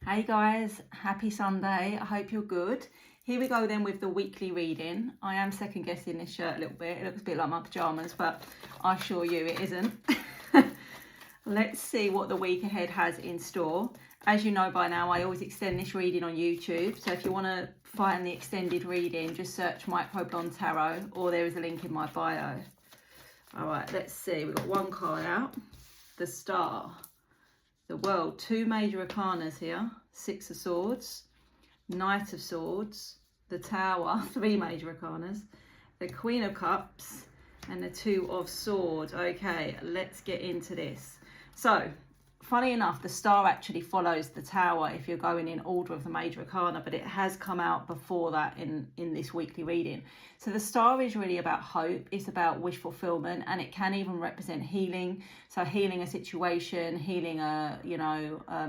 Hey guys, happy Sunday. I hope you're good. Here we go then with the weekly reading. I am second guessing this shirt a little bit. It looks a bit like my pyjamas, but I assure you it isn't. Let's see what the week ahead has in store. As you know by now, I always extend this reading on YouTube. So if you want to find the extended reading, just search Microblonde Tarot, or there is a link in my bio. All right, let's see. We've got one card out. The Star. The World, two major arcanas here, Six of Swords, Knight of Swords, the Tower, three major arcanas, the Queen of Cups, and the Two of Swords. Okay, let's get into this. So, funny enough, the Star actually follows the Tower if you're going in order of the major arcana, but it has come out before that in this weekly reading. So the Star is really about hope, it's about wish fulfillment, and it can even represent healing. So healing a situation, healing a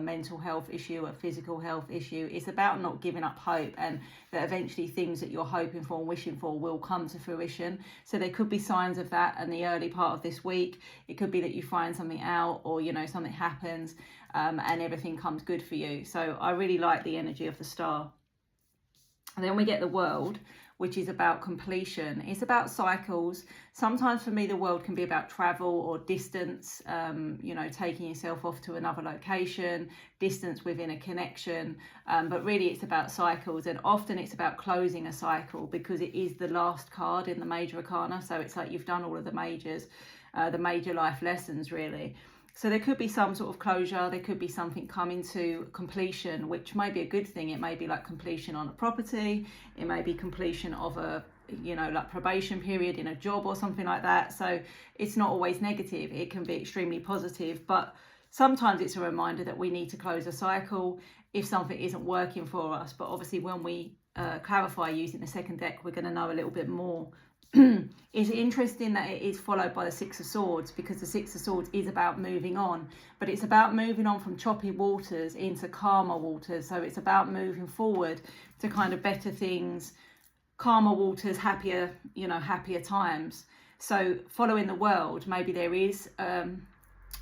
mental health issue, a physical health issue. It's about not giving up hope, and that eventually things that you're hoping for and wishing for will come to fruition. So there could be signs of that in the early part of this week. It could be that you find something out, or something happens and everything comes good for you. So I really like the energy of the Star. And then we get the World, which is about completion. It's about cycles. Sometimes for me, the World can be about travel or distance, taking yourself off to another location, distance within a connection. But really it's about cycles, and often it's about closing a cycle because it is the last card in the major arcana. So it's like you've done all of the majors, the major life lessons really. So there could be some sort of closure, there could be something coming to completion, which may be a good thing. It may be like completion on a property, it may be completion of a, like probation period in a job or something like that. So it's not always negative, it can be extremely positive, but sometimes it's a reminder that we need to close a cycle if something isn't working for us. But obviously when we clarify using the second deck, we're going to know a little bit more. It's interesting that it is followed by the Six of Swords, because the Six of Swords is about moving on, but it's about moving on from choppy waters into calmer waters. So it's about moving forward to kind of better things, calmer waters, happier times. So following the World, maybe there is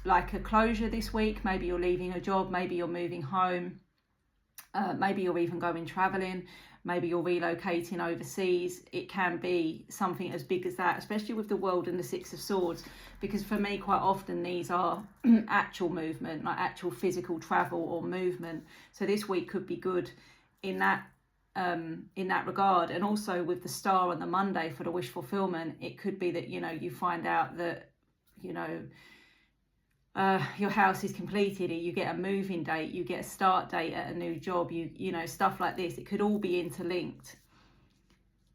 like a closure this week. Maybe you're leaving a job, maybe you're moving home, maybe you're even going traveling. Maybe you're relocating overseas. It can be something as big as that, especially with the World and the Six of Swords, because for me, quite often these are actual movement, like actual physical travel or movement. So this week could be good in that regard. And also with the Star on the Monday for the wish fulfillment, it could be that you find out that your house is completed, or you get a moving date, you get a start date at a new job, stuff like this. It could all be interlinked.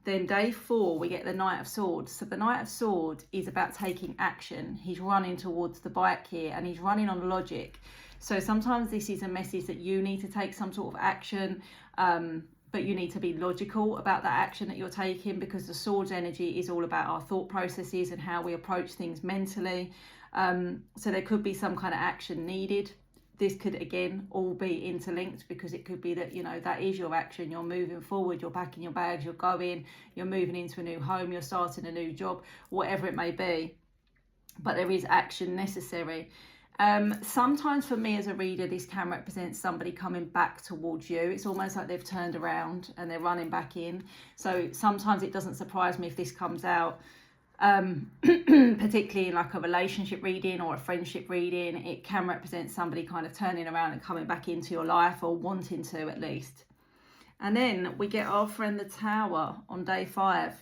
Then day 4, we get the Knight of Swords. So the Knight of Swords is about taking action. He's running towards the bike here, and he's running on logic. So sometimes this is a message that you need to take some sort of action, but you need to be logical about that action that you're taking, because the Swords energy is all about our thought processes and how we approach things mentally. So there could be some kind of action needed. This could again all be interlinked, because it could be that that is your action. You're moving forward, you're packing your bags, you're going, you're moving into a new home, you're starting a new job, whatever it may be, but there is action necessary. Sometimes for me as a reader, this can represent somebody coming back towards you. It's almost like they've turned around and they're running back in. So sometimes it doesn't surprise me if this comes out, particularly in like a relationship reading or a friendship reading. It can represent somebody kind of turning around and coming back into your life, or wanting to at least. And then we get our friend the Tower on day 5.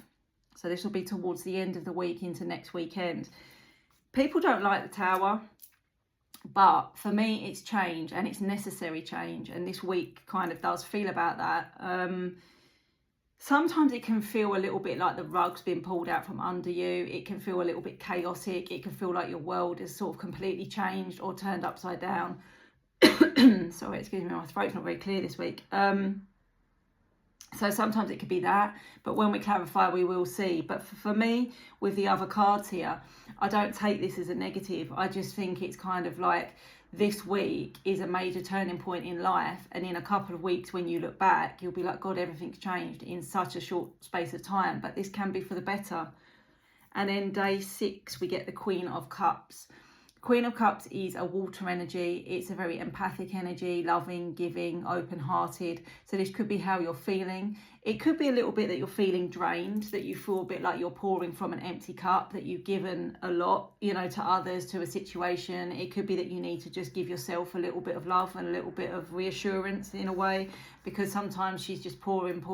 So this will be towards the end of the week into next weekend. People don't like the Tower, but for me it's change, and it's necessary change, and this week kind of does feel about that. Sometimes it can feel a little bit like the rug's been pulled out from under you. It can feel a little bit chaotic. It can feel like your world is sort of completely changed or turned upside down. Sorry, excuse me, my throat's not very clear this week. So sometimes it could be that, but when we clarify, we will see. But for me, with the other cards here, I don't take this as a negative. I just think it's kind of like, this week is a major turning point in life, and in a couple of weeks when you look back, you'll be like, God, everything's changed in such a short space of time. But this can be for the better. And then day 6, we get the Queen of Cups. Queen of Cups is a water energy. It's a very empathic energy, loving, giving, open-hearted. So this could be how you're feeling. It could be a little bit that you're feeling drained, that you feel a bit like you're pouring from an empty cup, that you've given a lot, you know, to others, to a situation. It could be that you need to just give yourself a little bit of love and a little bit of reassurance in a way, because sometimes she's just pouring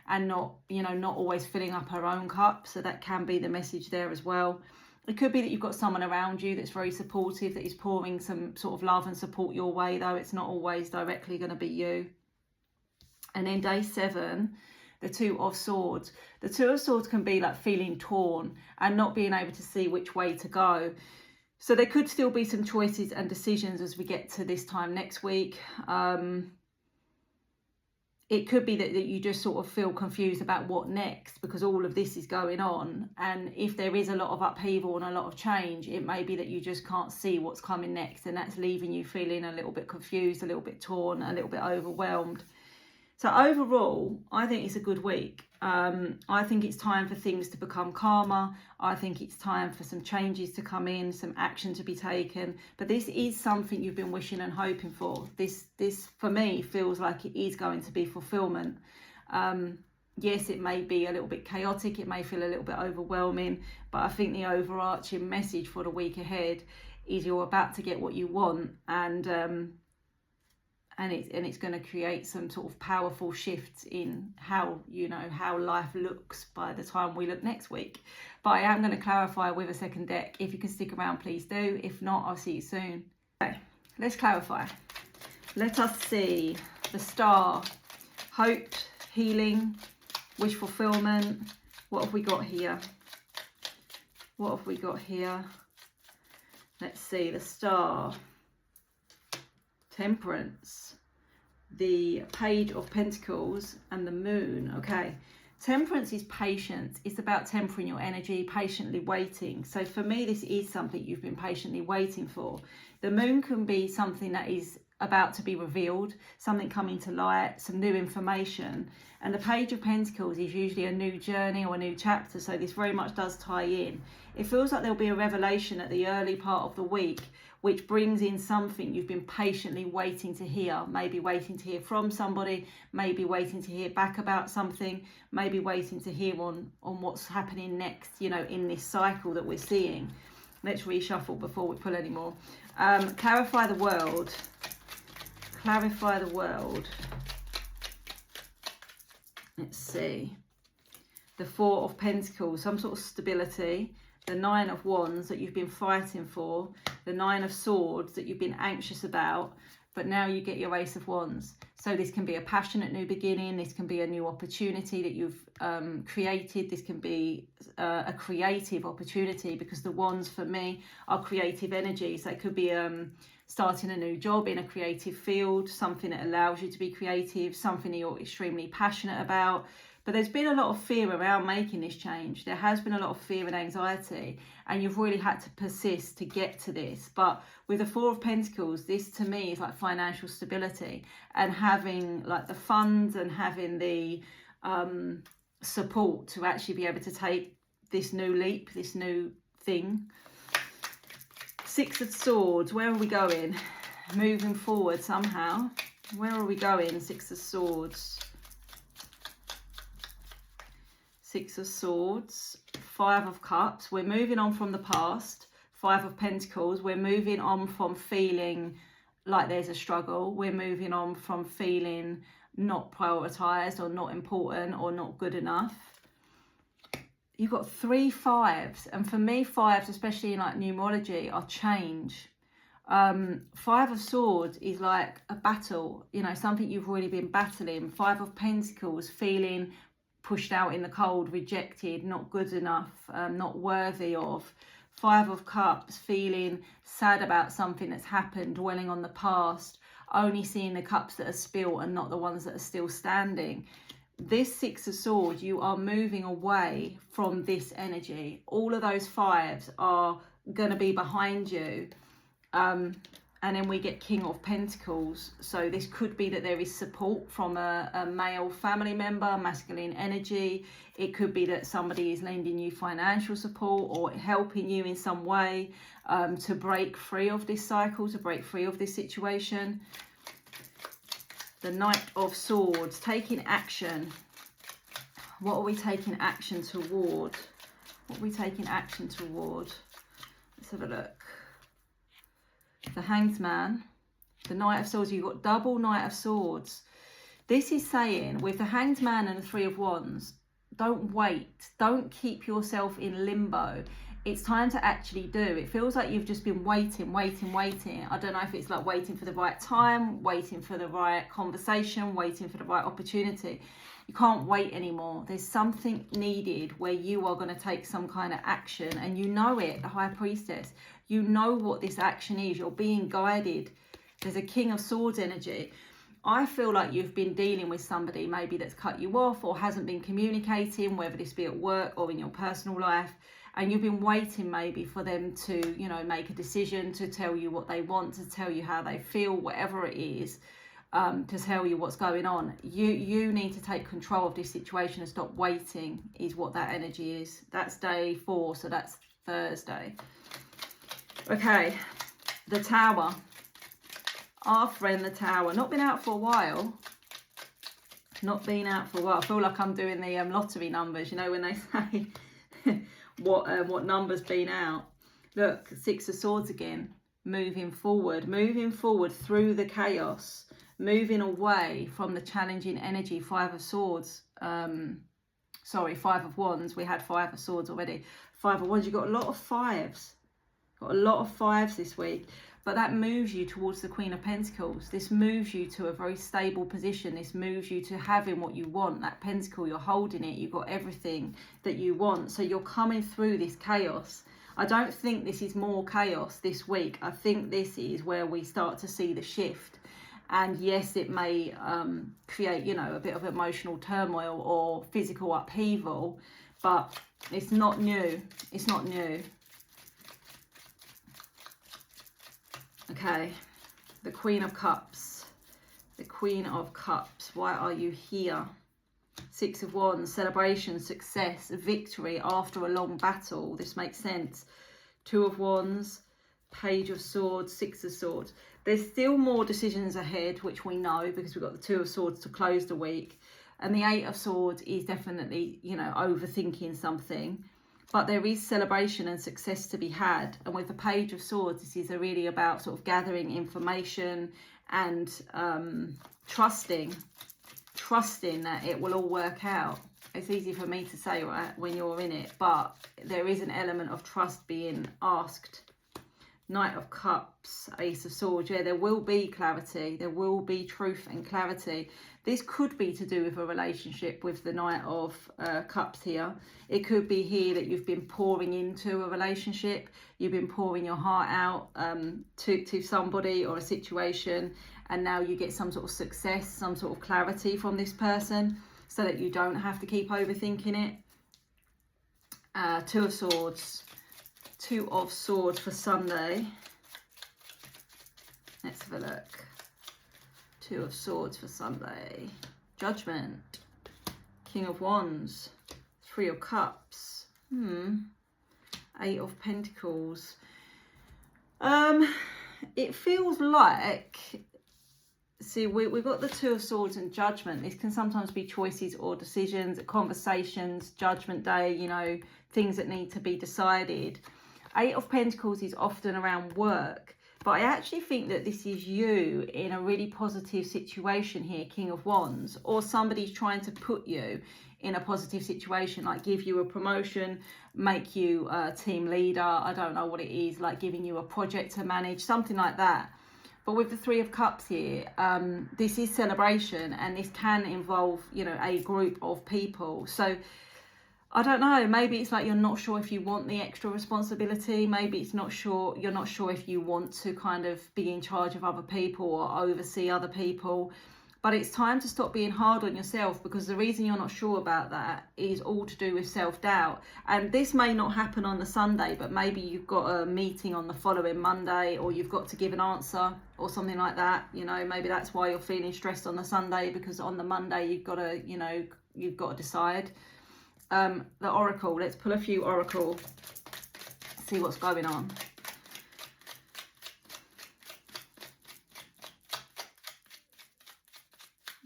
and not, you know, not always filling up her own cup. So that can be the message there as well. It could be that you've got someone around you that's very supportive, that is pouring some sort of love and support your way, though it's not always directly going to be you. And then day 7, the 2 of Swords. The 2 of Swords can be like feeling torn and not being able to see which way to go. So there could still be some choices and decisions as we get to this time next week. It could be that you just sort of feel confused about what next, because all of this is going on. And if there is a lot of upheaval and a lot of change, it may be that you just can't see what's coming next. And that's leaving you feeling a little bit confused, a little bit torn, a little bit overwhelmed. So overall, I think it's a good week. I think it's time for things to become calmer. I think it's time for some changes to come in, some action to be taken. But this is something you've been wishing and hoping for. This for me feels like it is going to be fulfillment. Yes, it may be a little bit chaotic. It may feel a little bit overwhelming. But I think the overarching message for the week ahead is you're about to get what you want, and it's going to create some sort of powerful shifts in how, you know, how life looks by the time we look next week. But I am going to clarify with a second deck. If you can stick around, please do. If not, I'll see you soon. Okay, let's clarify. Let us see the Star. Hope, healing, wish fulfillment. What have we got here? What have we got here? Let's see, the Star. Temperance, the Page of Pentacles, and the Moon. Okay, Temperance is patience. It's about tempering your energy, patiently waiting. So for me, this is something you've been patiently waiting for. The Moon can be something that is about to be revealed, something coming to light, some new information. And the Page of Pentacles is usually a new journey or a new chapter, so this very much does tie in. It feels like there'll be a revelation at the early part of the week, which brings in something you've been patiently waiting to hear. Maybe waiting to hear from somebody, maybe waiting to hear back about something, maybe waiting to hear on what's happening next, you know, in this cycle that we're seeing. Let's reshuffle before we pull any more. Clarify the world. Clarify the world. Let's see. The 4 of Pentacles, some sort of stability. The 9 of Wands that you've been fighting for. The 9 of Swords that you've been anxious about. But now you get your Ace of Wands. So this can be a passionate new beginning. This can be a new opportunity that you've created. This can be a creative opportunity, because the Wands for me are creative energy. So it could be starting a new job in a creative field, something that allows you to be creative, something that you're extremely passionate about. But there's been a lot of fear around making this change. There has been a lot of fear and anxiety, and you've really had to persist to get to this. But with the 4 of Pentacles, this to me is like financial stability, and having like the funds and having the support to actually be able to take this new leap, this new thing. 6 of Swords, where are we going? Moving forward somehow. Where are we going? 6 of Swords. 6 of Swords, 5 of Cups. We're moving on from the past. 5 of Pentacles. We're moving on from feeling like there's a struggle. We're moving on from feeling not prioritised or not important or not good enough. You've got 3 5s. And for me, 5s, especially in like numerology, are change. 5 of Swords is like a battle, you know, something you've really been battling. 5 of Pentacles, feeling pushed out in the cold, rejected, not good enough, not worthy of. 5 of Cups, feeling sad about something that's happened, dwelling on the past, only seeing the cups that are spilled and not the ones that are still standing. This 6 of Swords, you are moving away from this energy. All of those 5s are going to be behind you. And then we get King of Pentacles. So this could be that there is support from a male family member, masculine energy. It could be that somebody is lending you financial support or helping you in some way to break free of this cycle, to break free of this situation. The Knight of Swords, taking action. What are we taking action toward? What are we taking action toward? Let's have a look. The Hanged Man, the Knight of Swords. You've got double Knight of Swords. This is saying with the Hanged Man and the Three of Wands, don't wait. Don't keep yourself in limbo. It's time to actually do. It feels like you've just been waiting. I don't know if it's like waiting for the right time, waiting for the right conversation, waiting for the right opportunity. You can't wait anymore. There's something needed where you are going to take some kind of action, and you know it, the High Priestess. You know what this action is. You're being guided. There's a King of Swords energy. I feel like you've been dealing with somebody maybe that's cut you off or hasn't been communicating, whether this be at work or in your personal life, and you've been waiting maybe for them to, you know, make a decision, to tell you what they want, to tell you how they feel, whatever it is, to tell you what's going on. You need to take control of this situation and stop waiting, is what that energy is. That's day 4, so that's Thursday. Okay, the Tower. Our friend the Tower. Not been out for a while. Not been out for a while. I feel like I'm doing the lottery numbers, you know, when they say what number's been out. Look, 6 of Swords again. Moving forward through the chaos. Moving away from the challenging energy. 5 of Swords. Sorry, 5 of Wands. We had 5 of Swords already. 5 of Wands. You've got a lot of 5s. Got a lot of 5s this week, but that moves you towards the Queen of Pentacles. This moves you to a very stable position. This moves you to having what you want. That pentacle, you're holding it. You've got everything that you want. So you're coming through this chaos. I don't think this is more chaos this week. I think this is where we start to see the shift. And yes, it may create, you know, a bit of emotional turmoil or physical upheaval, but it's not new. It's not new. Okay, the Queen of Cups. The Queen of Cups. Why are you here? 6 of Wands. Celebration, success, victory after a long battle. This makes sense. 2 of Wands. Page of Swords. 6 of Swords. There's still more decisions ahead, which we know because we've got the 2 of Swords to close the week. And the 8 of Swords is definitely, you know, overthinking something. But there is celebration and success to be had. And with the Page of Swords, this is really about sort of gathering information and trusting that it will all work out. It's easy for me to say, right, when you're in it, but there is an element of trust being asked. Knight of Cups, Ace of Swords. Yeah, there will be clarity. There will be truth and clarity. This could be to do with a relationship with the Knight of Cups here. It could be here that you've been pouring into a relationship. You've been pouring your heart out to somebody or a situation. And now you get some sort of success, some sort of clarity from this person so that you don't have to keep overthinking it. 2 of Swords. 2 of Swords for Sunday. Let's have a look. 2 of Swords for Sunday. Judgment. King of Wands. 3 of Cups. 8 of Pentacles. It feels like, see, we've got the 2 of Swords and Judgment. This can sometimes be choices or decisions, conversations, Judgment Day, you know, things that need to be decided. 8 of Pentacles is often around work, but I actually think that this is you in a really positive situation here, King of Wands, or somebody's trying to put you in a positive situation, like give you a promotion, make you a team leader, I don't know what it is, like giving you a project to manage, something like that. But with the 3 of Cups here, this is celebration, and this can involve, you know, a group of people. So I don't know, maybe it's like you're not sure if you want the extra responsibility. Maybe you're not sure if you want to kind of be in charge of other people or oversee other people. But it's time to stop being hard on yourself, because the reason you're not sure about that is all to do with self-doubt. And this may not happen on the Sunday, but maybe you've got a meeting on the following Monday, or you've got to give an answer or something like that. You know, maybe that's why you're feeling stressed on the Sunday, because on the Monday you've got to, you know, you've got to decide. The Oracle, let's pull a few Oracle, see what's going on.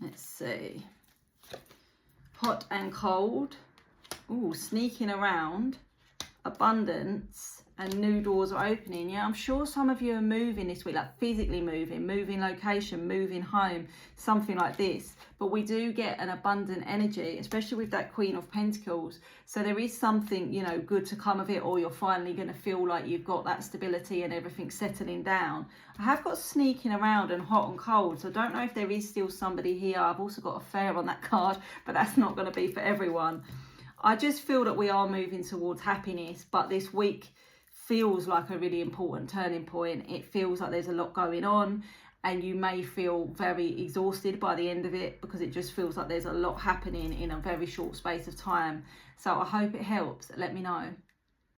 Let's see. Hot and cold. Ooh, sneaking around. Abundance. And new doors are opening. Yeah, I'm sure some of you are moving this week, like physically moving location, moving home, something like this. But we do get an abundant energy, especially with that Queen of Pentacles. So there is something, you know, good to come of it, or you're finally going to feel like you've got that stability and everything settling down. I have got sneaking around and hot and cold, so I don't know if there is still somebody here. I've also got affair on that card, but that's not going to be for everyone. I just feel that we are moving towards happiness, but this week feels like a really important turning point. It feels like there's a lot going on, and you may feel very exhausted by the end of it, because it just feels like there's a lot happening in a very short space of time. So I hope it helps. Let me know.